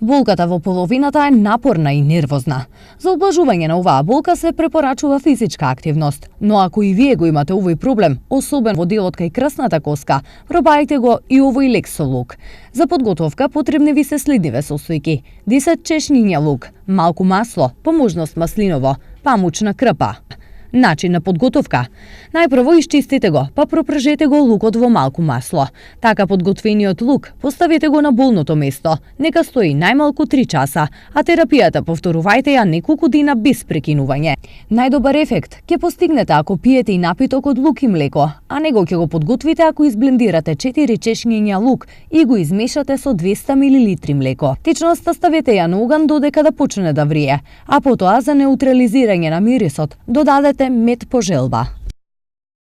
Болката во половината е напорна и нервозна. За облажување на оваа болка се препорачува физичка активност, но ако и вие го имате овој проблем, особено во делот кај крсната коска, пробајте го и овој лек со лук. За подготовка потребни ви се следниве состојки: 10 чешњиња лук, малку масло, по можност маслиново, памучна крпа. Начин на подготовка. Најпрво исчистите го, па пропржете го лукот во малку масло. Така подготвениот лук поставете го на болното место. Нека стои најмалку 3 часа, а терапијата повторувајте ја неколку дена без прекинување. Најдобар ефект ќе постигнете ако пиете и напиток од лук и млеко, а него ќе го подготвите ако изблендирате 4 чешњиња лук и го измешате со 200 мл млеко. Течноста ставете ја на оган додека да почне да врие, а потоа за неутрализирање на мирисот додадете мед по желба.